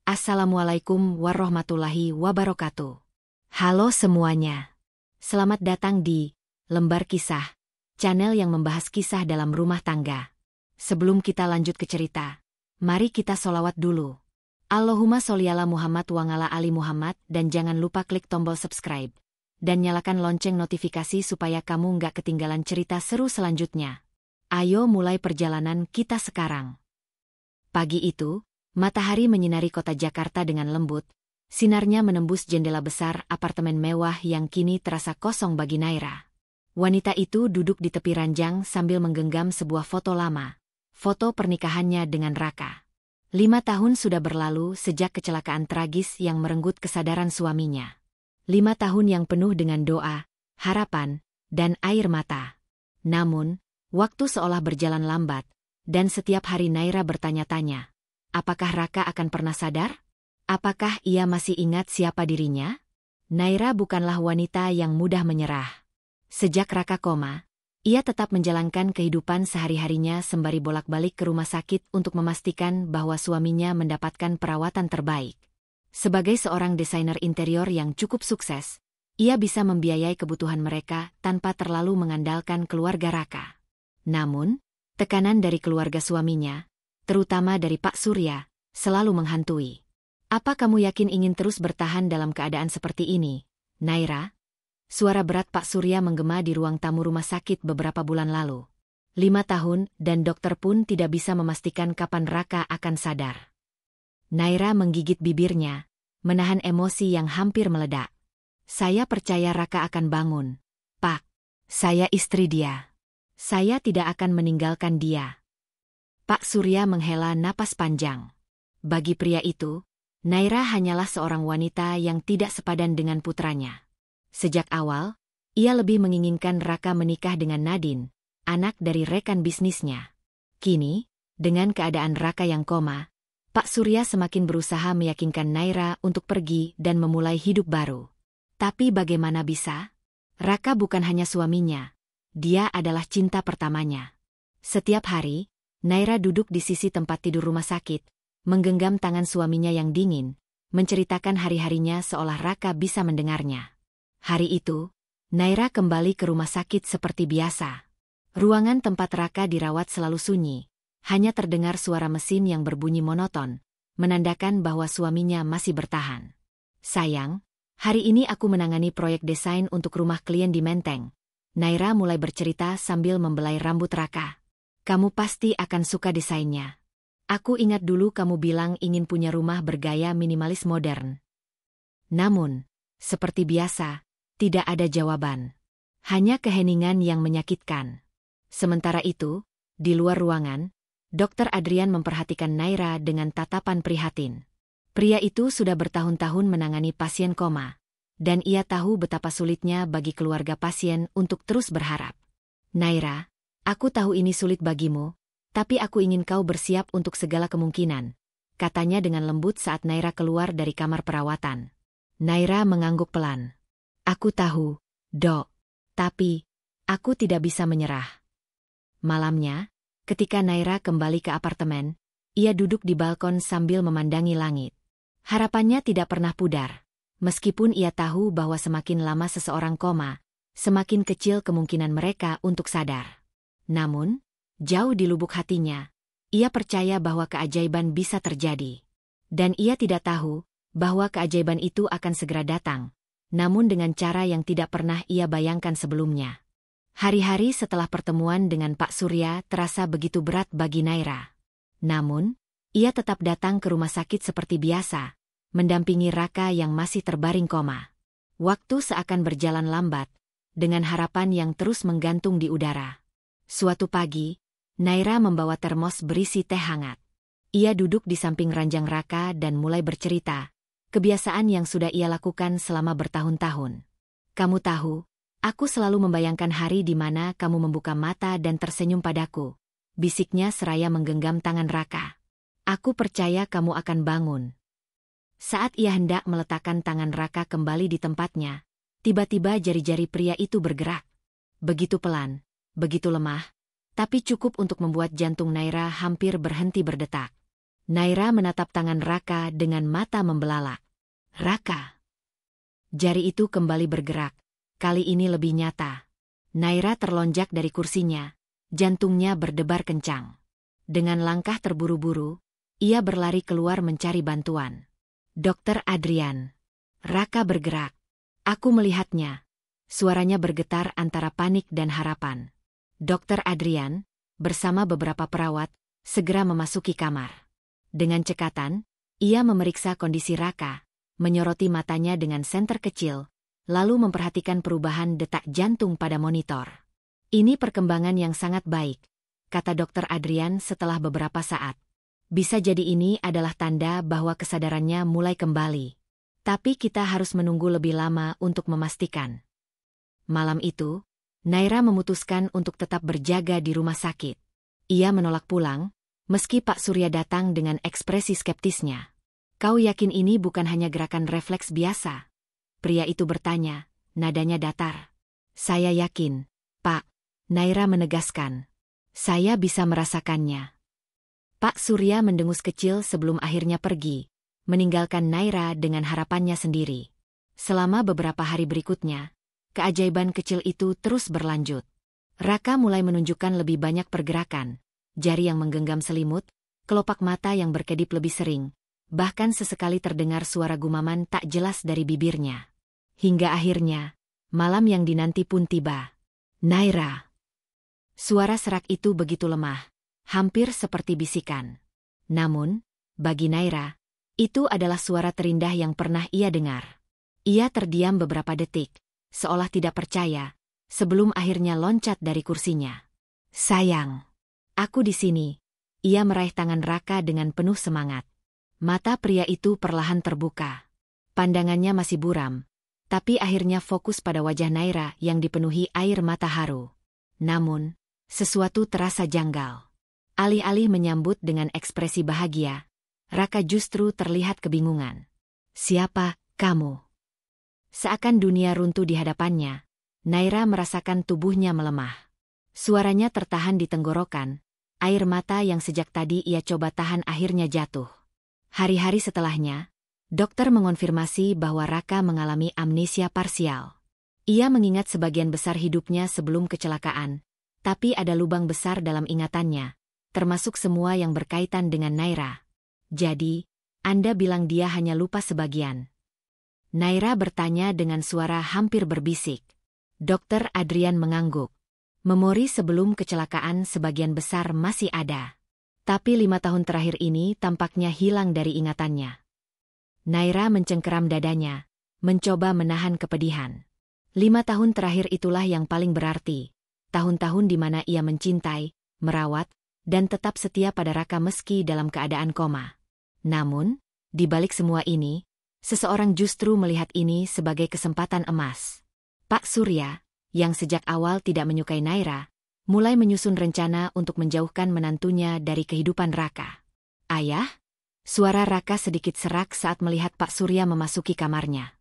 Assalamualaikum warahmatullahi wabarakatuh. Halo semuanya. Selamat datang di Lembar Kisah, channel yang membahas kisah dalam rumah tangga. Sebelum kita lanjut ke cerita, mari kita sholawat dulu. Allahumma sholli ala Muhammad wa ala ali Muhammad, dan jangan lupa klik tombol subscribe dan nyalakan lonceng notifikasi supaya kamu nggak ketinggalan cerita seru selanjutnya. Ayo mulai perjalanan kita sekarang. Pagi itu, matahari menyinari kota Jakarta dengan lembut. Sinarnya menembus jendela besar apartemen mewah yang kini terasa kosong bagi Naira. Wanita itu duduk di tepi ranjang sambil menggenggam sebuah foto lama. Foto pernikahannya dengan Raka. 5 tahun sudah berlalu sejak kecelakaan tragis yang merenggut kesadaran suaminya. 5 tahun yang penuh dengan doa, harapan, dan air mata. Namun, waktu seolah berjalan lambat, dan setiap hari Naira bertanya-tanya, apakah Raka akan pernah sadar? Apakah ia masih ingat siapa dirinya? Naira bukanlah wanita yang mudah menyerah. Sejak Raka koma, ia tetap menjalankan kehidupan sehari-harinya sembari bolak-balik ke rumah sakit untuk memastikan bahwa suaminya mendapatkan perawatan terbaik. Sebagai seorang desainer interior yang cukup sukses, ia bisa membiayai kebutuhan mereka tanpa terlalu mengandalkan keluarga Raka. Namun, tekanan dari keluarga suaminya, terutama dari Pak Surya, selalu menghantui. Apa kamu yakin ingin terus bertahan dalam keadaan seperti ini, Naira? Suara berat Pak Surya menggema di ruang tamu rumah sakit beberapa bulan lalu. 5 tahun dan dokter pun tidak bisa memastikan kapan Raka akan sadar. Naira menggigit bibirnya, menahan emosi yang hampir meledak. Saya percaya Raka akan bangun, Pak. Saya istri dia. Saya tidak akan meninggalkan dia. Pak Surya menghela napas panjang. Bagi pria itu, Naira hanyalah seorang wanita yang tidak sepadan dengan putranya. Sejak awal, ia lebih menginginkan Raka menikah dengan Nadine, anak dari rekan bisnisnya. Kini, dengan keadaan Raka yang koma, Pak Surya semakin berusaha meyakinkan Naira untuk pergi dan memulai hidup baru. Tapi bagaimana bisa? Raka bukan hanya suaminya. Dia adalah cinta pertamanya. Setiap hari, Naira duduk di sisi tempat tidur rumah sakit, menggenggam tangan suaminya yang dingin, menceritakan hari-harinya seolah Raka bisa mendengarnya. Hari itu, Naira kembali ke rumah sakit seperti biasa. Ruangan tempat Raka dirawat selalu sunyi, hanya terdengar suara mesin yang berbunyi monoton, menandakan bahwa suaminya masih bertahan. Sayang, hari ini aku menangani proyek desain untuk rumah klien di Menteng. Naira mulai bercerita sambil membelai rambut Raka. Kamu pasti akan suka desainnya. Aku ingat dulu kamu bilang ingin punya rumah bergaya minimalis modern. Namun, seperti biasa, tidak ada jawaban. Hanya keheningan yang menyakitkan. Sementara itu, di luar ruangan, Dr. Adrian memperhatikan Naira dengan tatapan prihatin. Pria itu sudah bertahun-tahun menangani pasien koma, dan ia tahu betapa sulitnya bagi keluarga pasien untuk terus berharap. Naira, aku tahu ini sulit bagimu, tapi aku ingin kau bersiap untuk segala kemungkinan, katanya dengan lembut saat Naira keluar dari kamar perawatan. Naira mengangguk pelan. Aku tahu, Dok, tapi aku tidak bisa menyerah. Malamnya, ketika Naira kembali ke apartemen, ia duduk di balkon sambil memandangi langit. Harapannya tidak pernah pudar. Meskipun ia tahu bahwa semakin lama seseorang koma, semakin kecil kemungkinan mereka untuk sadar. Namun, jauh di lubuk hatinya, ia percaya bahwa keajaiban bisa terjadi. Dan ia tidak tahu bahwa keajaiban itu akan segera datang, namun dengan cara yang tidak pernah ia bayangkan sebelumnya. Hari-hari setelah pertemuan dengan Pak Surya terasa begitu berat bagi Naira. Namun, ia tetap datang ke rumah sakit seperti biasa, mendampingi Raka yang masih terbaring koma. Waktu seakan berjalan lambat, dengan harapan yang terus menggantung di udara. Suatu pagi, Naira membawa termos berisi teh hangat. Ia duduk di samping ranjang Raka dan mulai bercerita, kebiasaan yang sudah ia lakukan selama bertahun-tahun. Kamu tahu, aku selalu membayangkan hari di mana kamu membuka mata dan tersenyum padaku, bisiknya seraya menggenggam tangan Raka. Aku percaya kamu akan bangun. Saat ia hendak meletakkan tangan Raka kembali di tempatnya, tiba-tiba jari-jari pria itu bergerak. Begitu pelan, begitu lemah, tapi cukup untuk membuat jantung Naira hampir berhenti berdetak. Naira menatap tangan Raka dengan mata membelalak. Raka. Jari itu kembali bergerak, kali ini lebih nyata. Naira terlonjak dari kursinya, jantungnya berdebar kencang. Dengan langkah terburu-buru, ia berlari keluar mencari bantuan. Dokter Adrian. Raka bergerak. Aku melihatnya. Suaranya bergetar antara panik dan harapan. Dokter Adrian, bersama beberapa perawat, segera memasuki kamar. Dengan cekatan, ia memeriksa kondisi Raka, menyoroti matanya dengan senter kecil, lalu memperhatikan perubahan detak jantung pada monitor. Ini perkembangan yang sangat baik, kata Dokter Adrian setelah beberapa saat. Bisa jadi ini adalah tanda bahwa kesadarannya mulai kembali. Tapi kita harus menunggu lebih lama untuk memastikan. Malam itu, Naira memutuskan untuk tetap berjaga di rumah sakit. Ia menolak pulang, meski Pak Surya datang dengan ekspresi skeptisnya. Kau yakin ini bukan hanya gerakan refleks biasa? Pria itu bertanya, nadanya datar. Saya yakin, Pak. Naira menegaskan. Saya bisa merasakannya. Pak Surya mendengus kecil sebelum akhirnya pergi, meninggalkan Naira dengan harapannya sendiri. Selama beberapa hari berikutnya, keajaiban kecil itu terus berlanjut. Raka mulai menunjukkan lebih banyak pergerakan, jari yang menggenggam selimut, kelopak mata yang berkedip lebih sering, bahkan sesekali terdengar suara gumaman tak jelas dari bibirnya. Hingga akhirnya, malam yang dinanti pun tiba. Naira. Suara serak itu begitu lemah, hampir seperti bisikan. Namun, bagi Naira, itu adalah suara terindah yang pernah ia dengar. Ia terdiam beberapa detik, seolah tidak percaya, sebelum akhirnya loncat dari kursinya. Sayang, aku di sini. Ia meraih tangan Raka dengan penuh semangat. Mata pria itu perlahan terbuka. Pandangannya masih buram, tapi akhirnya fokus pada wajah Naira yang dipenuhi air mata haru. Namun, sesuatu terasa janggal. Alih-alih menyambut dengan ekspresi bahagia, Raka justru terlihat kebingungan. Siapa kamu? Seakan dunia runtuh di hadapannya, Naira merasakan tubuhnya melemah. Suaranya tertahan di tenggorokan, air mata yang sejak tadi ia coba tahan akhirnya jatuh. Hari-hari setelahnya, dokter mengonfirmasi bahwa Raka mengalami amnesia parsial. Ia mengingat sebagian besar hidupnya sebelum kecelakaan, tapi ada lubang besar dalam ingatannya, termasuk semua yang berkaitan dengan Naira. Jadi, Anda bilang dia hanya lupa sebagian? Naira bertanya dengan suara hampir berbisik. Dokter Adrian mengangguk. Memori sebelum kecelakaan sebagian besar masih ada. Tapi 5 tahun terakhir ini tampaknya hilang dari ingatannya. Naira mencengkeram dadanya, mencoba menahan kepedihan. 5 tahun terakhir itulah yang paling berarti. Tahun-tahun di mana ia mencintai, merawat, dan tetap setia pada Raka meski dalam keadaan koma. Namun, di balik semua ini, seseorang justru melihat ini sebagai kesempatan emas. Pak Surya, yang sejak awal tidak menyukai Naira, mulai menyusun rencana untuk menjauhkan menantunya dari kehidupan Raka. Ayah? Suara Raka sedikit serak saat melihat Pak Surya memasuki kamarnya.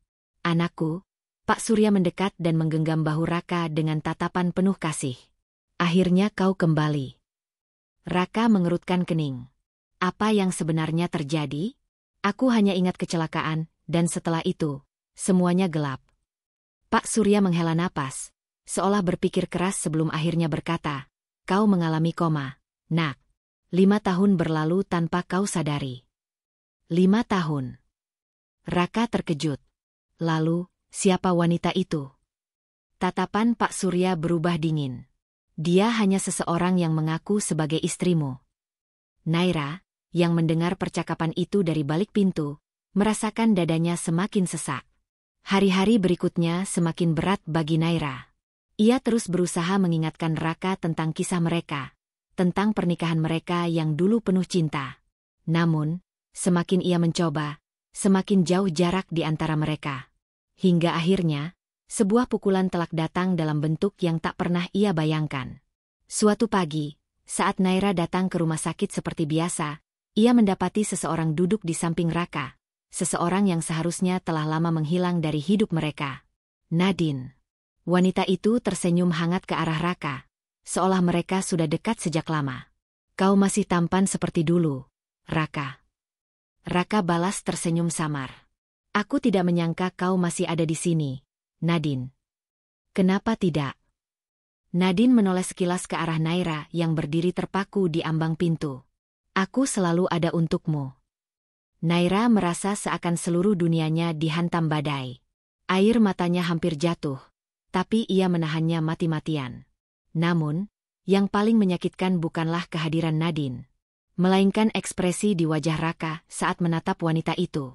Anakku, Pak Surya mendekat dan menggenggam bahu Raka dengan tatapan penuh kasih. Akhirnya kau kembali. Raka mengerutkan kening. Apa yang sebenarnya terjadi? Aku hanya ingat kecelakaan, dan setelah itu, semuanya gelap. Pak Surya menghela napas, seolah berpikir keras sebelum akhirnya berkata, kau mengalami koma, nak. 5 tahun berlalu tanpa kau sadari. 5 tahun. Raka terkejut. Lalu, siapa wanita itu? Tatapan Pak Surya berubah dingin. Dia hanya seseorang yang mengaku sebagai istrimu. Naira, yang mendengar percakapan itu dari balik pintu, merasakan dadanya semakin sesak. Hari-hari berikutnya semakin berat bagi Naira. Ia terus berusaha mengingatkan Raka tentang kisah mereka, tentang pernikahan mereka yang dulu penuh cinta. Namun, semakin ia mencoba, semakin jauh jarak di antara mereka. Hingga akhirnya, sebuah pukulan telak datang dalam bentuk yang tak pernah ia bayangkan. Suatu pagi, saat Naira datang ke rumah sakit seperti biasa, ia mendapati seseorang duduk di samping Raka, seseorang yang seharusnya telah lama menghilang dari hidup mereka. Nadine. Wanita itu tersenyum hangat ke arah Raka, seolah mereka sudah dekat sejak lama. Kau masih tampan seperti dulu. Raka. Raka balas tersenyum samar. Aku tidak menyangka kau masih ada di sini, Nadine. Kenapa tidak? Nadine menoleh sekilas ke arah Naira yang berdiri terpaku di ambang pintu. Aku selalu ada untukmu. Naira merasa seakan seluruh dunianya dihantam badai. Air matanya hampir jatuh, tapi ia menahannya mati-matian. Namun, yang paling menyakitkan bukanlah kehadiran Nadine, melainkan ekspresi di wajah Raka saat menatap wanita itu.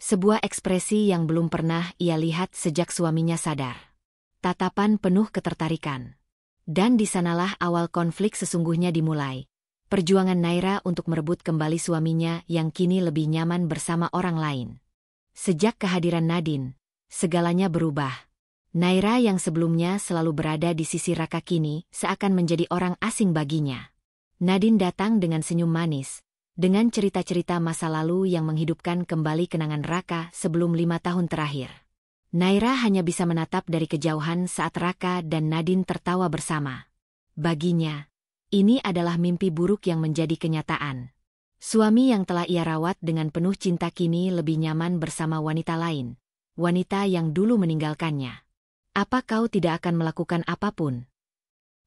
Sebuah ekspresi yang belum pernah ia lihat sejak suaminya sadar. Tatapan penuh ketertarikan. Dan di sanalah awal konflik sesungguhnya dimulai. Perjuangan Naira untuk merebut kembali suaminya yang kini lebih nyaman bersama orang lain. Sejak kehadiran Nadine, segalanya berubah. Naira yang sebelumnya selalu berada di sisi Raka kini seakan menjadi orang asing baginya. Nadine datang dengan senyum manis, dengan cerita-cerita masa lalu yang menghidupkan kembali kenangan Raka sebelum 5 tahun terakhir. Naira hanya bisa menatap dari kejauhan saat Raka dan Nadine tertawa bersama. Baginya, ini adalah mimpi buruk yang menjadi kenyataan. Suami yang telah ia rawat dengan penuh cinta kini lebih nyaman bersama wanita lain, wanita yang dulu meninggalkannya. Apa kau tidak akan melakukan apapun?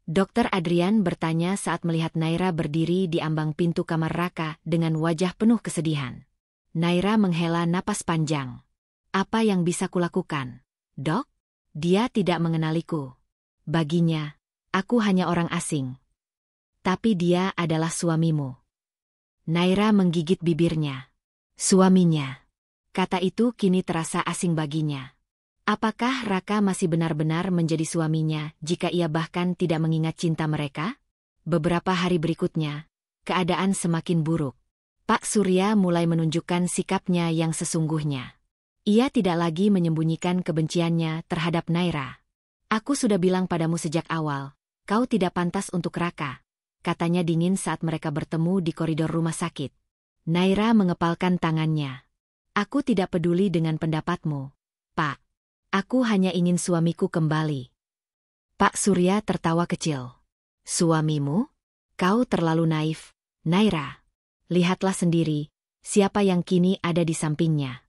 Dokter Adrian bertanya saat melihat Naira berdiri di ambang pintu kamar Raka dengan wajah penuh kesedihan. Naira menghela napas panjang. Apa yang bisa kulakukan, Dok? Dia tidak mengenaliku. Baginya, aku hanya orang asing. Tapi dia adalah suamimu. Naira menggigit bibirnya. Suaminya. Kata itu kini terasa asing baginya. Apakah Raka masih benar-benar menjadi suaminya jika ia bahkan tidak mengingat cinta mereka? Beberapa hari berikutnya, keadaan semakin buruk. Pak Surya mulai menunjukkan sikapnya yang sesungguhnya. Ia tidak lagi menyembunyikan kebenciannya terhadap Naira. Aku sudah bilang padamu sejak awal, kau tidak pantas untuk Raka, katanya dingin saat mereka bertemu di koridor rumah sakit. Naira mengepalkan tangannya. Aku tidak peduli dengan pendapatmu, Pak. Aku hanya ingin suamiku kembali. Pak Surya tertawa kecil. Suamimu? Kau terlalu naif, Naira. Lihatlah sendiri, siapa yang kini ada di sampingnya.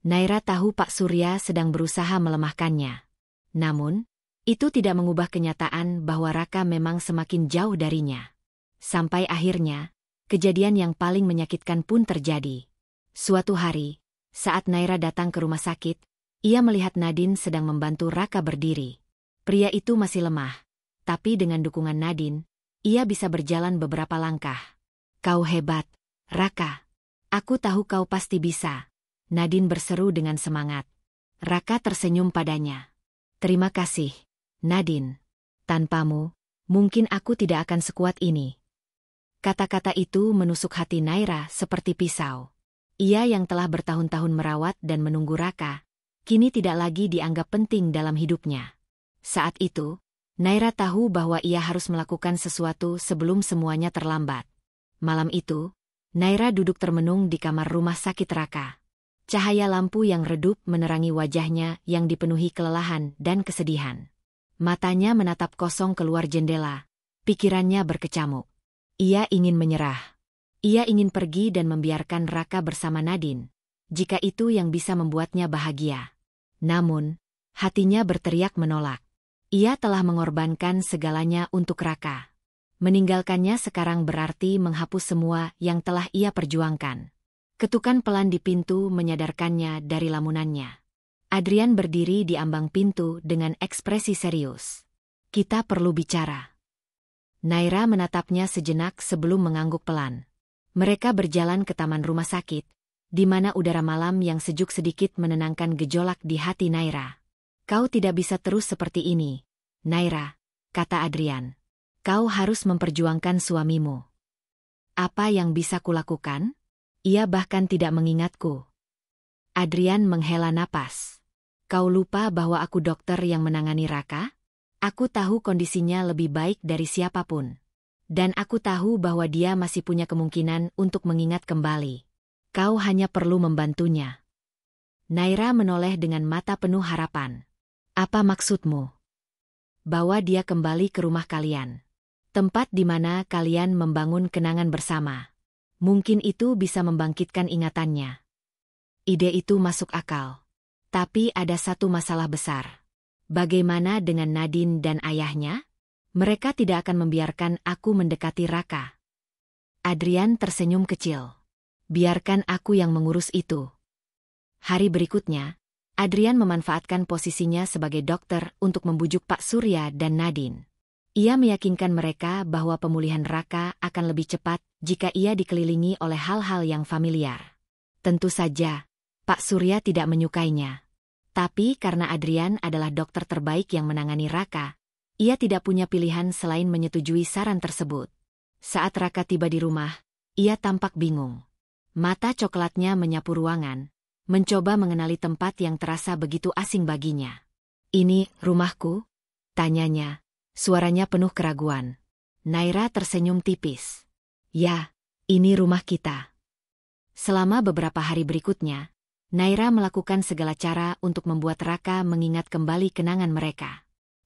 Naira tahu Pak Surya sedang berusaha melemahkannya. Namun, itu tidak mengubah kenyataan bahwa Raka memang semakin jauh darinya. Sampai akhirnya, kejadian yang paling menyakitkan pun terjadi. Suatu hari, saat Naira datang ke rumah sakit, ia melihat Nadine sedang membantu Raka berdiri. Pria itu masih lemah, tapi dengan dukungan Nadine, ia bisa berjalan beberapa langkah. Kau hebat, Raka. Aku tahu kau pasti bisa. Nadine berseru dengan semangat. Raka tersenyum padanya. Terima kasih, Nadine. Tanpamu, mungkin aku tidak akan sekuat ini. Kata-kata itu menusuk hati Naira seperti pisau. Ia yang telah bertahun-tahun merawat dan menunggu Raka, kini tidak lagi dianggap penting dalam hidupnya. Saat itu, Naira tahu bahwa ia harus melakukan sesuatu sebelum semuanya terlambat. Malam itu, Naira duduk termenung di kamar rumah sakit Raka. Cahaya lampu yang redup menerangi wajahnya yang dipenuhi kelelahan dan kesedihan. Matanya menatap kosong keluar jendela, pikirannya berkecamuk. Ia ingin menyerah. Ia ingin pergi dan membiarkan Raka bersama Nadine, jika itu yang bisa membuatnya bahagia. Namun, hatinya berteriak menolak. Ia telah mengorbankan segalanya untuk Raka. Meninggalkannya sekarang berarti menghapus semua yang telah ia perjuangkan. Ketukan pelan di pintu menyadarkannya dari lamunannya. Adrian berdiri di ambang pintu dengan ekspresi serius. Kita perlu bicara. Naira menatapnya sejenak sebelum mengangguk pelan. Mereka berjalan ke taman rumah sakit, di mana udara malam yang sejuk sedikit menenangkan gejolak di hati Naira. Kau tidak bisa terus seperti ini, Naira, kata Adrian. Kau harus memperjuangkan suamimu. Apa yang bisa kulakukan? Ia bahkan tidak mengingatku. Adrian menghela napas. Kau lupa bahwa aku dokter yang menangani Raka? Aku tahu kondisinya lebih baik dari siapapun. Dan aku tahu bahwa dia masih punya kemungkinan untuk mengingat kembali. Kau hanya perlu membantunya. Naira menoleh dengan mata penuh harapan. Apa maksudmu? Bawa dia kembali ke rumah kalian. Tempat di mana kalian membangun kenangan bersama. Mungkin itu bisa membangkitkan ingatannya. Ide itu masuk akal. Tapi ada satu masalah besar. Bagaimana dengan Nadine dan ayahnya? Mereka tidak akan membiarkan aku mendekati Raka. Adrian tersenyum kecil. Biarkan aku yang mengurus itu. Hari berikutnya, Adrian memanfaatkan posisinya sebagai dokter untuk membujuk Pak Surya dan Nadine. Ia meyakinkan mereka bahwa pemulihan Raka akan lebih cepat jika ia dikelilingi oleh hal-hal yang familiar. Tentu saja, Pak Surya tidak menyukainya. Tapi karena Adrian adalah dokter terbaik yang menangani Raka, ia tidak punya pilihan selain menyetujui saran tersebut. Saat Raka tiba di rumah, ia tampak bingung. Mata coklatnya menyapu ruangan, mencoba mengenali tempat yang terasa begitu asing baginya. "Ini rumahku?" tanyanya, suaranya penuh keraguan. Naira tersenyum tipis. "Ya, ini rumah kita." Selama beberapa hari berikutnya, Naira melakukan segala cara untuk membuat Raka mengingat kembali kenangan mereka.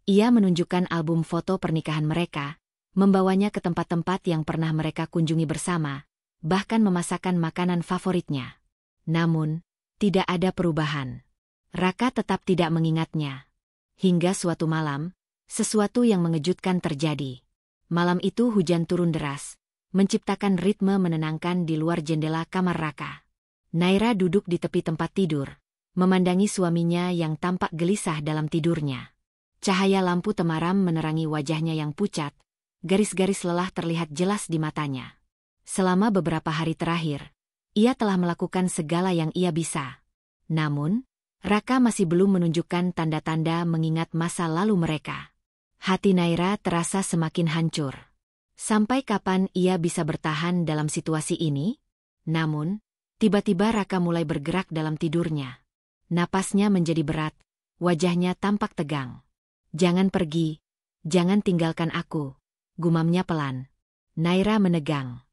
Ia menunjukkan album foto pernikahan mereka, membawanya ke tempat-tempat yang pernah mereka kunjungi bersama, bahkan memasakkan makanan favoritnya. Namun, tidak ada perubahan. Raka tetap tidak mengingatnya. Hingga suatu malam, sesuatu yang mengejutkan terjadi. Malam itu hujan turun deras, menciptakan ritme menenangkan di luar jendela kamar Raka. Naira duduk di tepi tempat tidur, memandangi suaminya yang tampak gelisah dalam tidurnya. Cahaya lampu temaram menerangi wajahnya yang pucat, garis-garis lelah terlihat jelas di matanya. Selama beberapa hari terakhir, ia telah melakukan segala yang ia bisa. Namun, Raka masih belum menunjukkan tanda-tanda mengingat masa lalu mereka. Hati Naira terasa semakin hancur. Sampai kapan ia bisa bertahan dalam situasi ini? Namun, tiba-tiba Raka mulai bergerak dalam tidurnya. Napasnya menjadi berat, wajahnya tampak tegang. "Jangan pergi, jangan tinggalkan aku," gumamnya pelan. Naira menegang.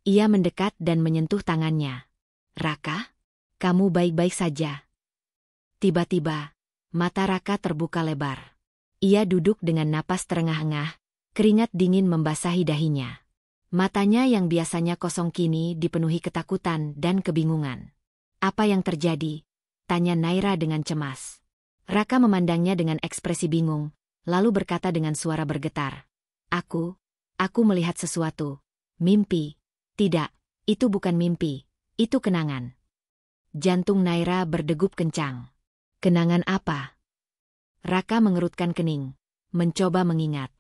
Ia mendekat dan menyentuh tangannya. "Raka, kamu baik-baik saja?" Tiba-tiba, mata Raka terbuka lebar. Ia duduk dengan napas terengah-engah, keringat dingin membasahi dahinya. Matanya yang biasanya kosong kini dipenuhi ketakutan dan kebingungan. "Apa yang terjadi?" tanya Naira dengan cemas. Raka memandangnya dengan ekspresi bingung, lalu berkata dengan suara bergetar. Aku melihat sesuatu. Mimpi." "Tidak, itu bukan mimpi, itu kenangan." Jantung Naira berdegup kencang. "Kenangan apa?" Raka mengerutkan kening, mencoba mengingat.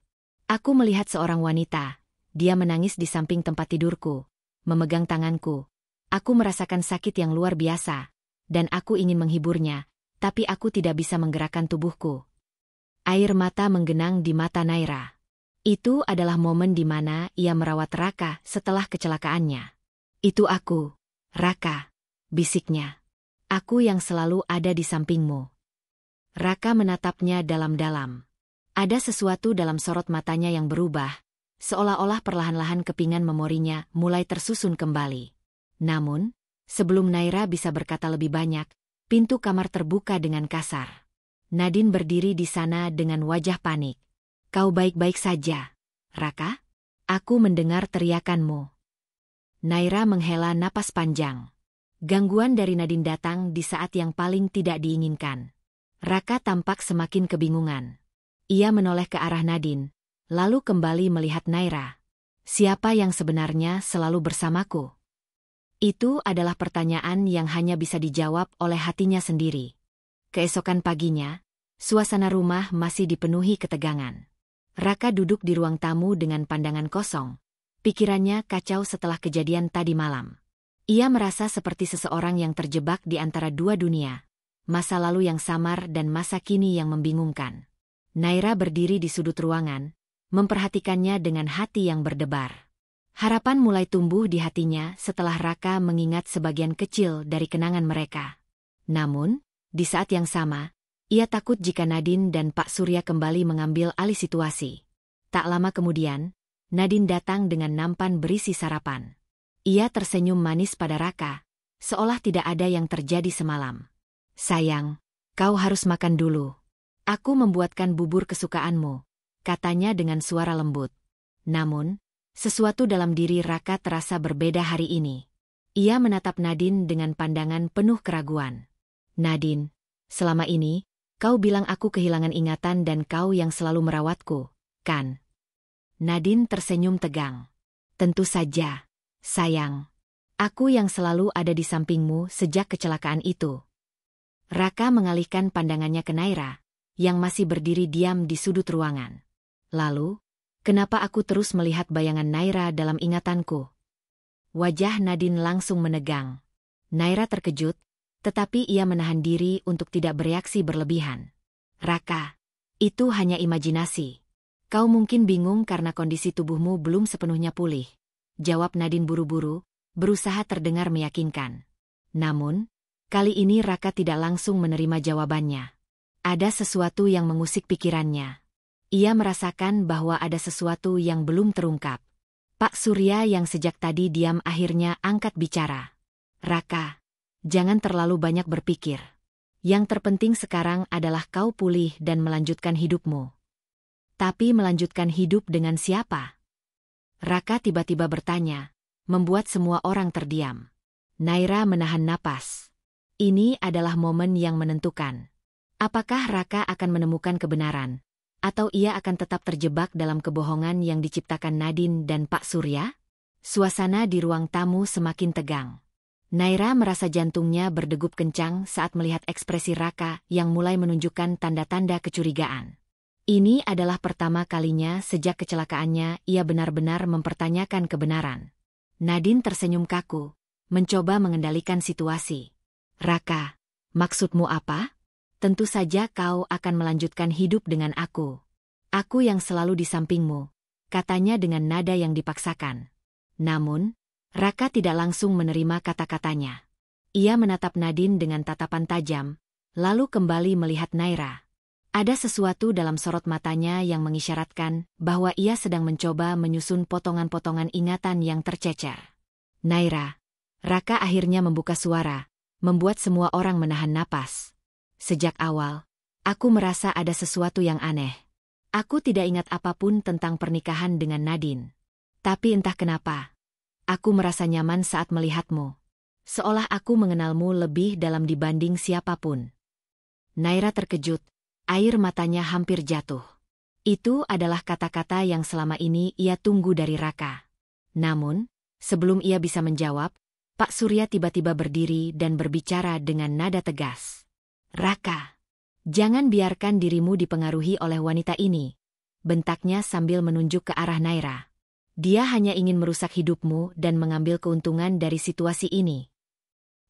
"Aku melihat seorang wanita, dia menangis di samping tempat tidurku, memegang tanganku. Aku merasakan sakit yang luar biasa, dan aku ingin menghiburnya, tapi aku tidak bisa menggerakkan tubuhku." Air mata menggenang di mata Naira. Itu adalah momen di mana ia merawat Raka setelah kecelakaannya. "Itu aku, Raka," bisiknya. "Aku yang selalu ada di sampingmu." Raka menatapnya dalam-dalam. Ada sesuatu dalam sorot matanya yang berubah, seolah-olah perlahan-lahan kepingan memorinya mulai tersusun kembali. Namun, sebelum Naira bisa berkata lebih banyak, pintu kamar terbuka dengan kasar. Nadine berdiri di sana dengan wajah panik. "Kau baik-baik saja, Raka? Aku mendengar teriakanmu." Naira menghela napas panjang. Gangguan dari Nadine datang di saat yang paling tidak diinginkan. Raka tampak semakin kebingungan. Ia menoleh ke arah Nadine, lalu kembali melihat Naira. "Siapa yang sebenarnya selalu bersamaku?" Itu adalah pertanyaan yang hanya bisa dijawab oleh hatinya sendiri. Keesokan paginya, suasana rumah masih dipenuhi ketegangan. Raka duduk di ruang tamu dengan pandangan kosong. Pikirannya kacau setelah kejadian tadi malam. Ia merasa seperti seseorang yang terjebak di antara dua dunia. Masa lalu yang samar dan masa kini yang membingungkan. Naira berdiri di sudut ruangan, memperhatikannya dengan hati yang berdebar. Harapan mulai tumbuh di hatinya setelah Raka mengingat sebagian kecil dari kenangan mereka. Namun, di saat yang sama, ia takut jika Nadine dan Pak Surya kembali mengambil alih situasi. Tak lama kemudian, Nadine datang dengan nampan berisi sarapan. Ia tersenyum manis pada Raka, seolah tidak ada yang terjadi semalam. "Sayang, kau harus makan dulu. Aku membuatkan bubur kesukaanmu," katanya dengan suara lembut. Namun, Sesuatu dalam diri Raka terasa berbeda hari ini. Ia menatap Nadine dengan pandangan penuh keraguan. Nadine, selama ini, kau bilang aku kehilangan ingatan dan kau yang selalu merawatku, kan? Nadine tersenyum tegang. Tentu saja, sayang. Aku yang selalu ada di sampingmu sejak kecelakaan itu. Raka mengalihkan pandangannya ke Naira, yang masih berdiri diam di sudut ruangan. Lalu, kenapa aku terus melihat bayangan Naira dalam ingatanku? Wajah Nadine langsung menegang. Naira terkejut, tetapi ia menahan diri untuk tidak bereaksi berlebihan. Raka, itu hanya imajinasi. Kau mungkin bingung karena kondisi tubuhmu belum sepenuhnya pulih. Jawab Nadine buru-buru, berusaha terdengar meyakinkan. Namun, kali ini Raka tidak langsung menerima jawabannya. Ada sesuatu yang mengusik pikirannya. Ia merasakan bahwa ada sesuatu yang belum terungkap. Pak Surya yang sejak tadi diam akhirnya angkat bicara. Raka, jangan terlalu banyak berpikir. Yang terpenting sekarang adalah kau pulih dan melanjutkan hidupmu. Tapi melanjutkan hidup dengan siapa? Raka tiba-tiba bertanya, membuat semua orang terdiam. Naira menahan napas. Ini adalah momen yang menentukan. Apakah Raka akan menemukan kebenaran? Atau ia akan tetap terjebak dalam kebohongan yang diciptakan Nadine dan Pak Surya? Suasana di ruang tamu semakin tegang. Naira merasa jantungnya berdegup kencang saat melihat ekspresi Raka yang mulai menunjukkan tanda-tanda kecurigaan. Ini adalah pertama kalinya sejak kecelakaannya ia benar-benar mempertanyakan kebenaran. Nadine tersenyum kaku, mencoba mengendalikan situasi. Raka, maksudmu apa? Tentu saja kau akan melanjutkan hidup dengan aku. Aku yang selalu di sampingmu, katanya dengan nada yang dipaksakan. Namun, Raka tidak langsung menerima kata-katanya. Ia menatap Nadine dengan tatapan tajam, lalu kembali melihat Naira. Ada sesuatu dalam sorot matanya yang mengisyaratkan bahwa ia sedang mencoba menyusun potongan-potongan ingatan yang tercecer. Naira, Raka akhirnya membuka suara, membuat semua orang menahan napas. Sejak awal, aku merasa ada sesuatu yang aneh. Aku tidak ingat apapun tentang pernikahan dengan Nadine. Tapi entah kenapa, aku merasa nyaman saat melihatmu. Seolah aku mengenalmu lebih dalam dibanding siapapun. Naira terkejut, air matanya hampir jatuh. Itu adalah kata-kata yang selama ini ia tunggu dari Raka. Namun, sebelum ia bisa menjawab, Pak Surya tiba-tiba berdiri dan berbicara dengan nada tegas. Raka, jangan biarkan dirimu dipengaruhi oleh wanita ini, bentaknya sambil menunjuk ke arah Naira. Dia hanya ingin merusak hidupmu dan mengambil keuntungan dari situasi ini.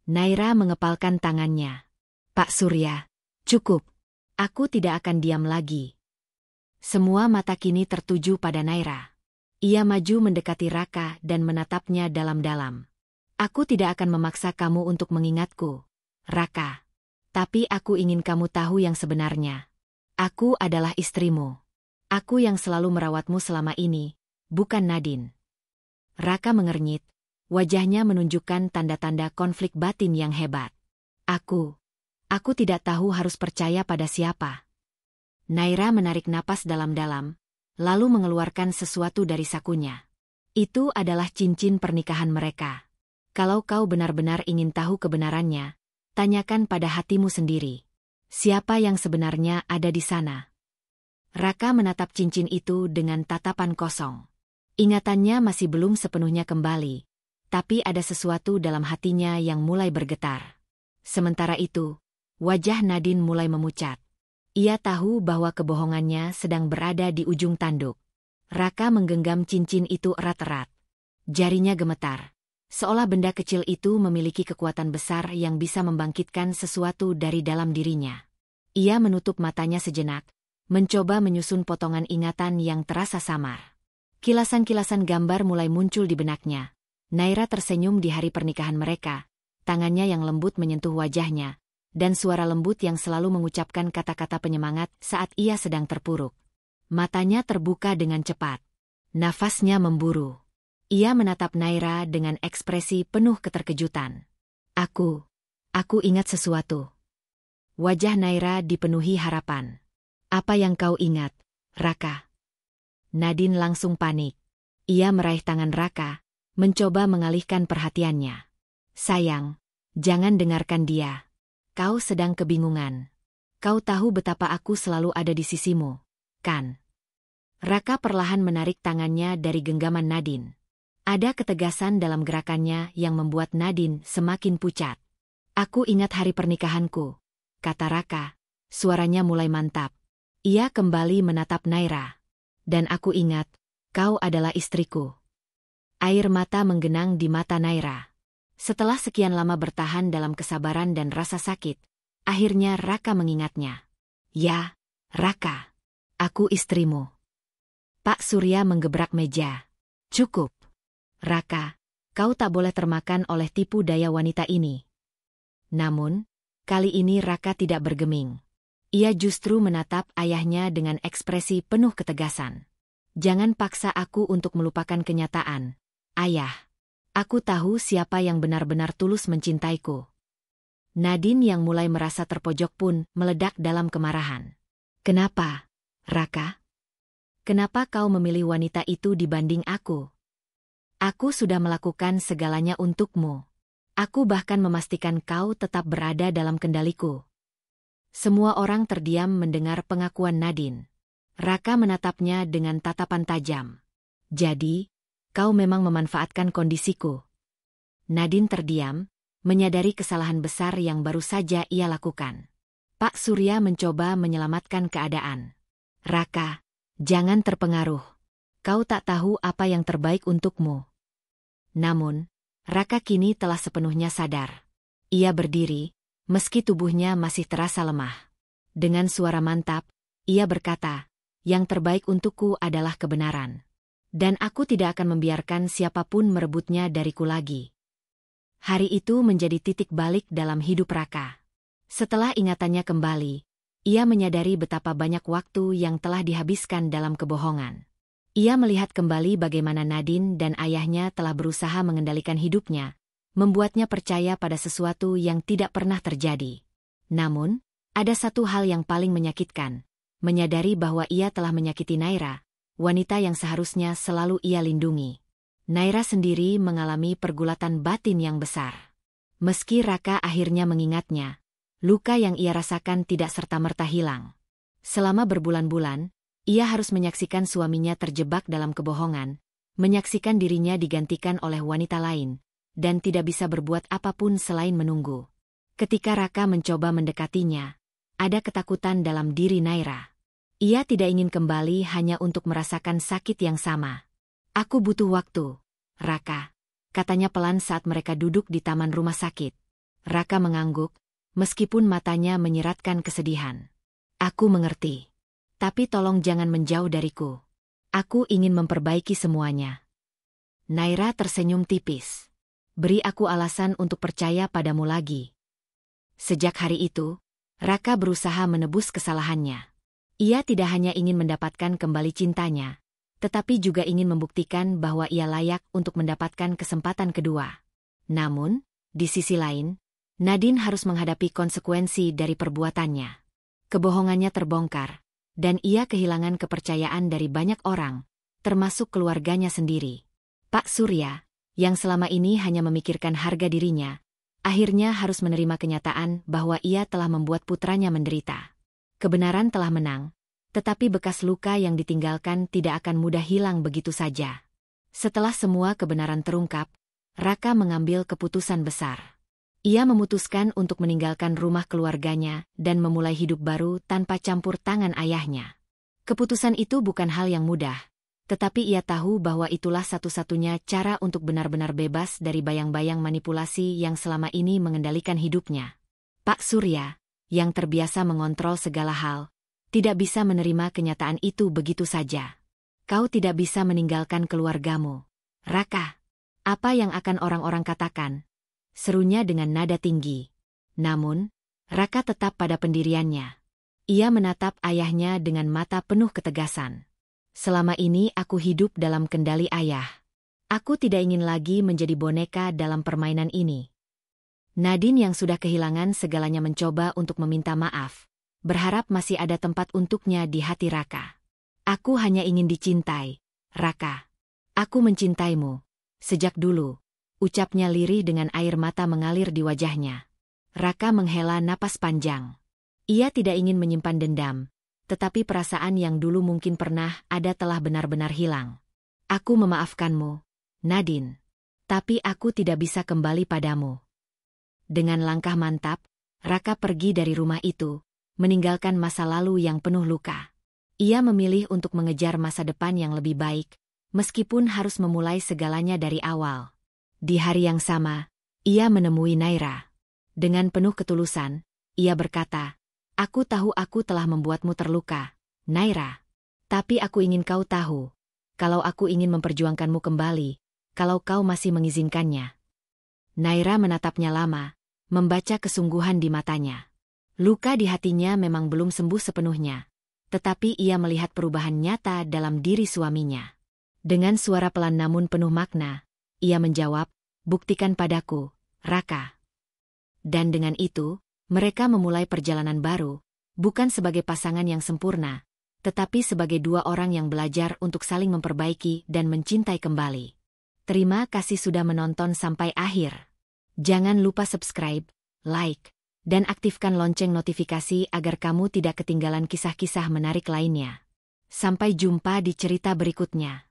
Naira mengepalkan tangannya. Pak Surya, cukup. Aku tidak akan diam lagi. Semua mata kini tertuju pada Naira. Ia maju mendekati Raka dan menatapnya dalam-dalam. Aku tidak akan memaksa kamu untuk mengingatku, Raka. Tapi aku ingin kamu tahu yang sebenarnya. Aku adalah istrimu. Aku yang selalu merawatmu selama ini, bukan Nadine. Raka mengernyit, wajahnya menunjukkan tanda-tanda konflik batin yang hebat. Aku tidak tahu harus percaya pada siapa. Naira menarik napas dalam-dalam, lalu mengeluarkan sesuatu dari sakunya. Itu adalah cincin pernikahan mereka. Kalau kau benar-benar ingin tahu kebenarannya, tanyakan pada hatimu sendiri. Siapa yang sebenarnya ada di sana? Raka menatap cincin itu dengan tatapan kosong. Ingatannya masih belum sepenuhnya kembali, tapi ada sesuatu dalam hatinya yang mulai bergetar. Sementara itu, wajah Nadine mulai memucat. Ia tahu bahwa kebohongannya sedang berada di ujung tanduk. Raka menggenggam cincin itu erat-erat. Jarinya gemetar. Seolah benda kecil itu memiliki kekuatan besar yang bisa membangkitkan sesuatu dari dalam dirinya. Ia menutup matanya sejenak, mencoba menyusun potongan ingatan yang terasa samar. Kilasan-kilasan gambar mulai muncul di benaknya. Naira tersenyum di hari pernikahan mereka, tangannya yang lembut menyentuh wajahnya, dan suara lembut yang selalu mengucapkan kata-kata penyemangat saat ia sedang terpuruk. Matanya terbuka dengan cepat. Nafasnya memburu. Ia menatap Naira dengan ekspresi penuh keterkejutan. Aku ingat sesuatu. Wajah Naira dipenuhi harapan. Apa yang kau ingat, Raka? Nadine langsung panik. Ia meraih tangan Raka, mencoba mengalihkan perhatiannya. Sayang, jangan dengarkan dia. Kau sedang kebingungan. Kau tahu betapa aku selalu ada di sisimu, kan? Raka perlahan menarik tangannya dari genggaman Nadine. Ada ketegasan dalam gerakannya yang membuat Nadine semakin pucat. Aku ingat hari pernikahanku, kata Raka. Suaranya mulai mantap. Ia kembali menatap Naira. Dan aku ingat, kau adalah istriku. Air mata menggenang di mata Naira. Setelah sekian lama bertahan dalam kesabaran dan rasa sakit, akhirnya Raka mengingatnya. Ya, Raka. Aku istrimu. Pak Surya menggebrak meja. Cukup. Raka, kau tak boleh termakan oleh tipu daya wanita ini. Namun, kali ini Raka tidak bergeming. Ia justru menatap ayahnya dengan ekspresi penuh ketegasan. Jangan paksa aku untuk melupakan kenyataan, Ayah. Aku tahu siapa yang benar-benar tulus mencintaiku. Nadine yang mulai merasa terpojok pun meledak dalam kemarahan. Kenapa, Raka? Kenapa kau memilih wanita itu dibanding aku? Aku sudah melakukan segalanya untukmu. Aku bahkan memastikan kau tetap berada dalam kendaliku. Semua orang terdiam mendengar pengakuan Nadine. Raka menatapnya dengan tatapan tajam. Jadi, kau memang memanfaatkan kondisiku. Nadine terdiam, menyadari kesalahan besar yang baru saja ia lakukan. Pak Surya mencoba menyelamatkan keadaan. Raka, jangan terpengaruh. Kau tak tahu apa yang terbaik untukmu. Namun, Raka kini telah sepenuhnya sadar. Ia berdiri, meski tubuhnya masih terasa lemah. Dengan suara mantap, ia berkata, yang terbaik untukku adalah kebenaran. Dan aku tidak akan membiarkan siapapun merebutnya dariku lagi. Hari itu menjadi titik balik dalam hidup Raka. Setelah ingatannya kembali, ia menyadari betapa banyak waktu yang telah dihabiskan dalam kebohongan. Ia melihat kembali bagaimana Nadine dan ayahnya telah berusaha mengendalikan hidupnya, membuatnya percaya pada sesuatu yang tidak pernah terjadi. Namun, ada satu hal yang paling menyakitkan, menyadari bahwa ia telah menyakiti Naira, wanita yang seharusnya selalu ia lindungi. Naira sendiri mengalami pergulatan batin yang besar. Meski Raka akhirnya mengingatnya, luka yang ia rasakan tidak serta-merta hilang. Selama berbulan-bulan, ia harus menyaksikan suaminya terjebak dalam kebohongan, menyaksikan dirinya digantikan oleh wanita lain, dan tidak bisa berbuat apapun selain menunggu. Ketika Raka mencoba mendekatinya, ada ketakutan dalam diri Naira. Ia tidak ingin kembali hanya untuk merasakan sakit yang sama. Aku butuh waktu, Raka, katanya pelan saat mereka duduk di taman rumah sakit. Raka mengangguk, meskipun matanya menyiratkan kesedihan. Aku mengerti. Tapi tolong jangan menjauh dariku. Aku ingin memperbaiki semuanya. Naira tersenyum tipis. Beri aku alasan untuk percaya padamu lagi. Sejak hari itu, Raka berusaha menebus kesalahannya. Ia tidak hanya ingin mendapatkan kembali cintanya, tetapi juga ingin membuktikan bahwa ia layak untuk mendapatkan kesempatan kedua. Namun, di sisi lain, Nadine harus menghadapi konsekuensi dari perbuatannya. Kebohongannya terbongkar, dan ia kehilangan kepercayaan dari banyak orang, termasuk keluarganya sendiri. Pak Surya, yang selama ini hanya memikirkan harga dirinya, akhirnya harus menerima kenyataan bahwa ia telah membuat putranya menderita. Kebenaran telah menang, tetapi bekas luka yang ditinggalkan tidak akan mudah hilang begitu saja. Setelah semua kebenaran terungkap, Raka mengambil keputusan besar. Ia memutuskan untuk meninggalkan rumah keluarganya dan memulai hidup baru tanpa campur tangan ayahnya. Keputusan itu bukan hal yang mudah, tetapi ia tahu bahwa itulah satu-satunya cara untuk benar-benar bebas dari bayang-bayang manipulasi yang selama ini mengendalikan hidupnya. Pak Surya, yang terbiasa mengontrol segala hal, tidak bisa menerima kenyataan itu begitu saja. Kau tidak bisa meninggalkan keluargamu, Raka. Apa yang akan orang-orang katakan? Serunya dengan nada tinggi. Namun, Raka tetap pada pendiriannya. Ia menatap ayahnya dengan mata penuh ketegasan. Selama ini aku hidup dalam kendali ayah. Aku tidak ingin lagi menjadi boneka dalam permainan ini. Nadine yang sudah kehilangan segalanya mencoba untuk meminta maaf, berharap masih ada tempat untuknya di hati Raka. Aku hanya ingin dicintai, Raka. Aku mencintaimu. Sejak dulu, ucapnya lirih dengan air mata mengalir di wajahnya. Raka menghela napas panjang. Ia tidak ingin menyimpan dendam, tetapi perasaan yang dulu mungkin pernah ada telah benar-benar hilang. Aku memaafkanmu, Nadine. Tapi aku tidak bisa kembali padamu. Dengan langkah mantap, Raka pergi dari rumah itu, meninggalkan masa lalu yang penuh luka. Ia memilih untuk mengejar masa depan yang lebih baik, meskipun harus memulai segalanya dari awal. Di hari yang sama, ia menemui Naira. Dengan penuh ketulusan, ia berkata, "Aku tahu aku telah membuatmu terluka, Naira. Tapi aku ingin kau tahu, kalau aku ingin memperjuangkanmu kembali, kalau kau masih mengizinkannya." Naira menatapnya lama, membaca kesungguhan di matanya. Luka di hatinya memang belum sembuh sepenuhnya, tetapi ia melihat perubahan nyata dalam diri suaminya. Dengan suara pelan namun penuh makna, ia menjawab, "Buktikan padaku, Raka." Dan dengan itu, mereka memulai perjalanan baru, bukan sebagai pasangan yang sempurna, tetapi sebagai dua orang yang belajar untuk saling memperbaiki dan mencintai kembali. Terima kasih sudah menonton sampai akhir. Jangan lupa subscribe, like, dan aktifkan lonceng notifikasi agar kamu tidak ketinggalan kisah-kisah menarik lainnya. Sampai jumpa di cerita berikutnya.